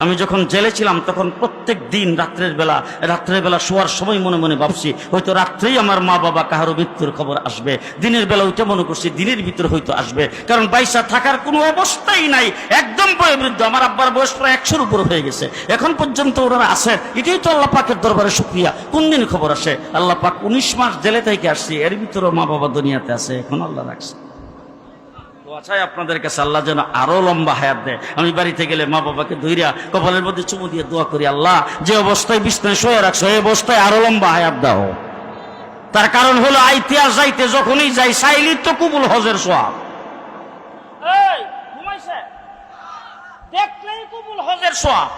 আমি যখন জেলে ছিলাম তখন প্রত্যেক দিন রাত্রের বেলা শোয়ার সময় মনে মনে ভাবছি হয়তো রাত্রেই আমার মা বাবা কাহারও মৃত্যুর খবর আসবে। দিনের বেলা ওইটা মনে করছি দিনের ভিতরে হয়তো আসবে, কারণ বাইসা থাকার কোনো অবস্থাই নাই, একদম বয়োবৃদ্ধ। আমার আব্বার বয়স প্রায় 100-র উপর হয়ে গেছে, এখন পর্যন্ত ওনারা আছে। এটাই তো আল্লাহ পাকের দরবারে শুকরিয়া। কোন দিন খবর আসে? আল্লাহ পাক 19 মাস জেলে থেকে আসছি, এর ভিতরে মা বাবা দুনিয়াতে আছে, এখন আল্লাহ রাখছে। আচ্ছাই আপনাদের কাছে আল্লাহ যেন আরো লম্বা হায়াত দেয়। আমি বাড়িতে গেলে মা বাবাকে ধইরা কপালের মধ্যে চুমু দিয়ে দোয়া করি, আল্লাহ যে অবস্থায় বিছনায় শুয়ে রাখছো এই অবস্থায় আরো লম্বা হায়াত দাও। তার কারণ হলো আইতে আর যাইতে যখনই যাই চাইলি তো কবুল হজের সওয়াব। এই ঘুমাইছে দেখলেই কবুল হজের সওয়াব।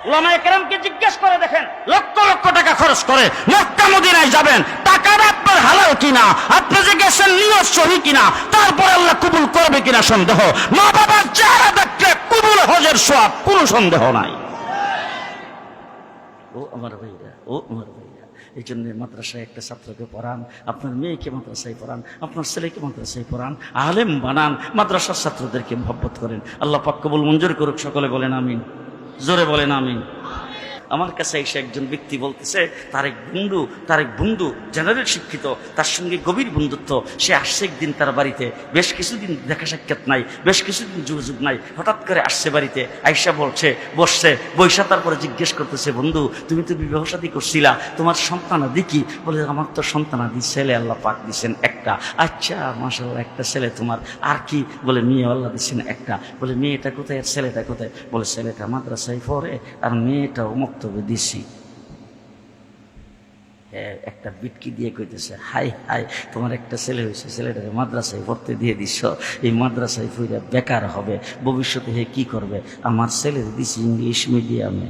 উলামায়ে কেরামকে জিজ্ঞেস করে দেখেন, লক্ষ লক্ষ টাকা খরচ করে মক্কা মদিনায় যাবেন, টাকাটা আপনার হালাল কিনা, আপনি যে গেছেন নিয়ত সহি কিনা, তারপর আল্লাহ কবুল করবে কিনা সন্দেহ। মা বাবার চেহারা দেখলে কবুল হজের সওয়াব, কোনো সন্দেহ নাই। ও আমার ভাইরা, ও আমার ভাইরা, এই জন্য মাদ্রাসায় একটা ছাত্রকে পড়ান, আপনার মেয়েকে মাদ্রাসায় পড়ান, আপনার ছেলেকে মাদ্রাসায় পড়ান, আলেম বানান, মাদ্রাসার ছাত্রদেরকে মহব্বত করেন। আল্লাহ পাক কবুল মঞ্জুর করুক। সকলে বলেন আমিন, জোরে বলেন আমিন। আমার কাছে এসে একজন ব্যক্তি বলতেছে তার এক বন্ধু জেনারেল শিক্ষিত, তার সঙ্গে গভীর বন্ধুত্ব। সে আসছে একদিন তার বাড়িতে, বেশ কিছুদিন দেখা সাক্ষাৎ নাই, বেশ কিছুদিন যোগাযোগ নাই, হঠাৎ করে আসছে বাড়িতে। আইসা বসছে বৈশা, তারপরে জিজ্ঞেস করতেছে, বন্ধু তুমি তো বিবাহ শাদী করছিলা, তোমার সন্তানাদি কি? বলে, আমার তো সন্তানাদি ছেলে আল্লাহ পাক দিচ্ছেন একটা। আচ্ছা মাশাআল্লাহ, একটা ছেলে তোমার, আর কি? বলে, মেয়ে আল্লাহ দিচ্ছেন একটা। বলে, মেয়েটা কোথায় আর ছেলেটা কোথায়? বলে, ছেলেটা মাদ্রাসায় পড়ে আর মেয়েটাও তবে দিছি। একটা বিটকি দিয়ে কইতেছে, হাই হাই, তোমার একটা ছেলে হয়েছে, ছেলেটাকে মাদ্রাসায় পড়তে দিয়ে দিস, এই মাদ্রাসায় পড়ে বেকার হবে, ভবিষ্যতে হে কি করবে? আমার ছেলে দিছি ইংলিশ মিডিয়ামে।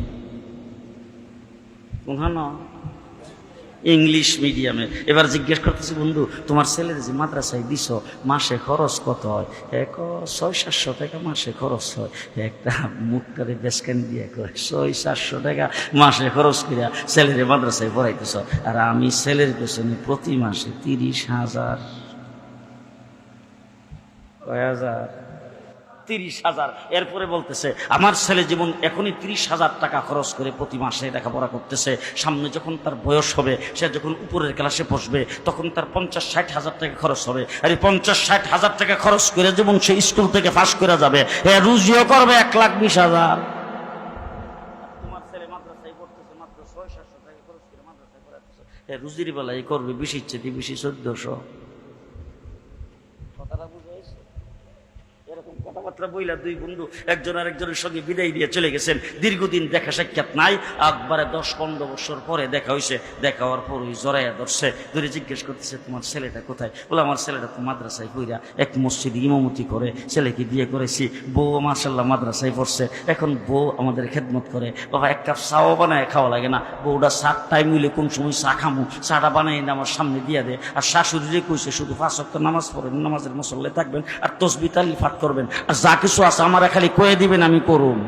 ইংলিশ মিডিয়ামে। এবার জিজ্ঞেস করতেছি, বন্ধু তোমার ছেলের যে মাদ্রাসায় দিছ মাসে খরচ কত হয়? 600-700 টাকা মাসে খরচ হয়। একটা মুখটারে বেসকান দিয়ে কয়, 600-700 টাকা মাসে খরচ করিয়া ছেলের মাদ্রাসায় পড়াইতেছ, আর আমি ছেলের পেছনে প্রতি মাসে 30,000। কয় হাজার? 30,000। এরপরে বলতেছে, আমার ছেলে যেমন এখনই 30,000 টাকা খরচ করে প্রতি মাসে লেখাপড়া করতেছে, সামনে যখন তার বয়স হবে, সে যখন উপরের ক্লাসে বসবে, তখন তার 50-60 হাজার টাকা খরচ হবে। আর এই 50-60 হাজার টাকা খরচ করে যেমন সে স্কুল থেকে পাস করে যাবে, রুজিও করবে 1,20,000। তোমার ছেলে মাদ্রাসায় পড়তেছে, মাত্র 600-700 টাকা খরচ করে মাদ্রাসায় পড়াতেছে, রুজির বেলায় করবে 20 - 1400। কথাটা বুঝে এরকম কথাবার্তা বইলা দুই বন্ধু একজন আরেকজনের সঙ্গে বিদায় দিয়ে চলে গেছেন। দীর্ঘদিন দেখা সাক্ষাৎ নাই, একবারে 10-15 বছর পরে দেখা হয়েছে। দেখা হওয়ার পর ওই জড়াইয়া ধরছে, ধরে জিজ্ঞেস করতেছে, তোমার ছেলেটা কোথায়? বলে, আমার ছেলেটা তো মাদ্রাসায় পইরা এক মসজিদে ইমামতি করে, ছেলেকে বিয়ে করেছি, বউ মাশাআল্লাহ মাদ্রাসায় পড়ছে, এখন বউ আমাদের খেদমত করে। বাবা এক কাপ চাও বানায় খাওয়া লাগে না, বউটা চার টাইম মিলে কোন সময় চা খামু, চাটা বানাই না আমার সামনে দিয়ে দেয়। আর শাশুড়িরে কইছে শুধু 5 ওয়াক্ত নামাজ পড়েন, নামাজের মুসল্লায় থাকবেন আর তসবিহ তাহলিল পাঠ করবেন, আর যা কিছু আছে আমার খালি কয়ে দিবেন, আমি করুন।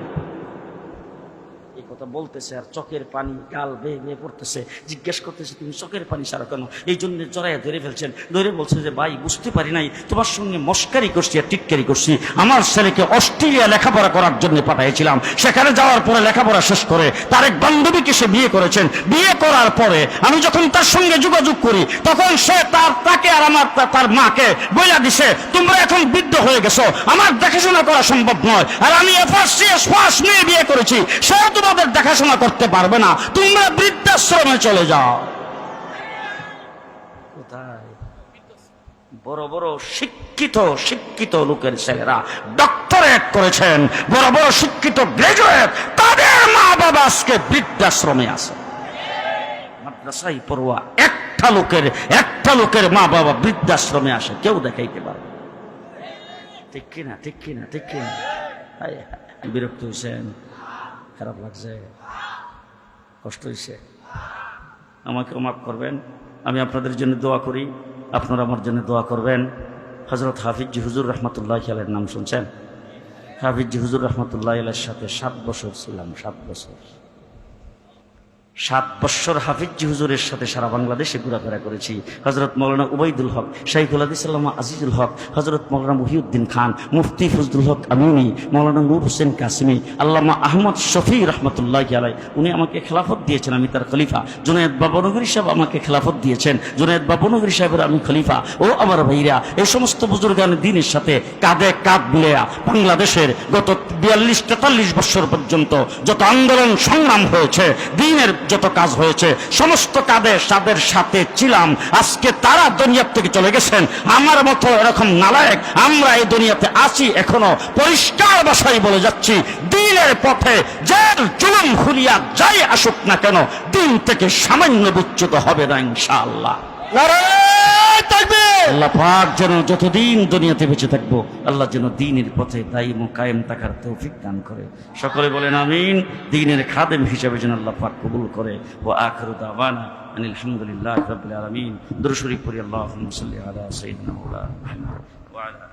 এই কথা বলতেছে আর চোখের পানি গাল বেয়ে বেয়ে পড়তেছে। জিজ্ঞেস করতেছে, তুমি চোখের পানি সারা কেন? এই জন্য জড়াইয়া ধরে ফেলছেন। ধরে বলছে যে, ভাই বুঝতে পারি নাই, তোমার সঙ্গে মস্কারি করছি আর টিটকারি করছি। আমার ছেলেকে অস্ট্রেলিয়া লেখাপড়া করার জন্য পাঠাইছিলাম, সেখানে যাওয়ার পরে লেখাপড়া শেষ করে তার এক বান্ধবীকে সে বিয়ে করেছেন। বিয়ে করার পরে আমি যখন তার সঙ্গে যোগাযোগ করি, তখন সে তাকে আর আমার তার মাকে বইলা দিছে, তোমরা এখন বৃদ্ধ হয়ে গেছো, আমার দেখাশোনা করা সম্ভব নয়, আর আমি FRCS পাস নিয়ে বিয়ে করেছি, সেও তোমাদের দেখাশোনা করতে পারবে না, তোমরা বৃদ্ধাশ্রমে চলে যাও। কোথায়? বড় বড় শিক্ষিত লোকের ছেলেরা ডক্টরেট করেছেন, বড় বড় শিক্ষিত গ্রাজুয়েট, তাদের মা বাবা আজকে বৃদ্ধাশ্রমে আছে। মাদ্রাসায় পড়ুয়া একটা লোকের মা বাবা বৃদ্ধাশ্রমে আসে, কেউ দেখাইতে পারবে? ঠিক কিনা? ঠিক কিনা? ঠিক কিনা? বিরক্ত হয়েছেন? খারাপ লাগছে? কষ্ট হয়েছে? আমাকে মাফ করবেন, আমি আপনাদের জন্য দোয়া করি, আপনারা আমার জন্য দোয়া করবেন। হযরত হাফিজ হুজুর রহমতুল্লাহ আলাইহির নাম শুনছেন? হাফিজ হুজুর রহমতুল্লাহ আলাইহির সাথে 7 বছর ছিলাম, 7 বছর। 7 বৎসর হাফিজি হুজুরের সাথে সারা বাংলাদেশে ঘোরাফেরা করেছি। হযরত মাওলানা উবাইদুল হক, শাইখুল হাদিস আল্লামা আজিজুল হক, হযরত মাওলানা মুহিউদ্দিন খান, মুফতি ফজলুল হক আমিনী, মাওলানা নূর হোসেন কাসিমি, আল্লামা আহমদ শফি রহমতুল্লাহি আলাইহি, উনি আমাকে খেলাফত দিয়েছেন, আমি তার খলিফা। জুনায়েদ বাবনগরী সাহেব আমাকে খেলাফত দিয়েছেন, জুনায়েদ বাবনগরী সাহেবের আমি খলিফা। ও আমার ভাইরা, এই সমস্ত বুজুর্গান দ্বীনের সাথে কাঁধে কাঁধ মিলিয়ে বাংলাদেশের গত 42-43 বছর পর্যন্ত যত আন্দোলন সংগ্রাম হয়েছে, দ্বীনের যত কাজ হয়েছে, সমস্ত কাঁধে তাদের সাথে ছিলাম। আজকে তারা দুনিয়া থেকে চলে গেছেন, আমার মতো এরকম নালায়েক আমরা এই দুনিয়াতে আছি এখনো। পরিষ্কার ভাষায় বলে যাচ্ছি, দ্বীনের পথে যে জুলুম খুলিয়া যাই আসুক না কেন, দ্বীন থেকে সামান্য বিচ্যুত হবে না ইনশাআল্লাহ। নারায়ে তাকবীর। আল্লাহ পাক যেন যতদিন দুনিয়াতে বেঁচে থাকবো, আল্লাহ যেন দ্বীনের পথে দায়িম ও কায়েম থাকার তৌফিক দান করে। সকলে বলেন আমিন। দ্বীনের খাদেম হিসেবে যেন আল্লাহ পাক কবুল করে। ওয়া আখিরু দাওয়ানা আনিল হামদুলিল্লাহি রাব্বিল আলামিন। দুরূদ শরীফ পড়ি, আল্লাহুম্মা সাল্লি আলা সাইয়্যিদিনা মাওলানা মুহাম্মদ ওয়া আলা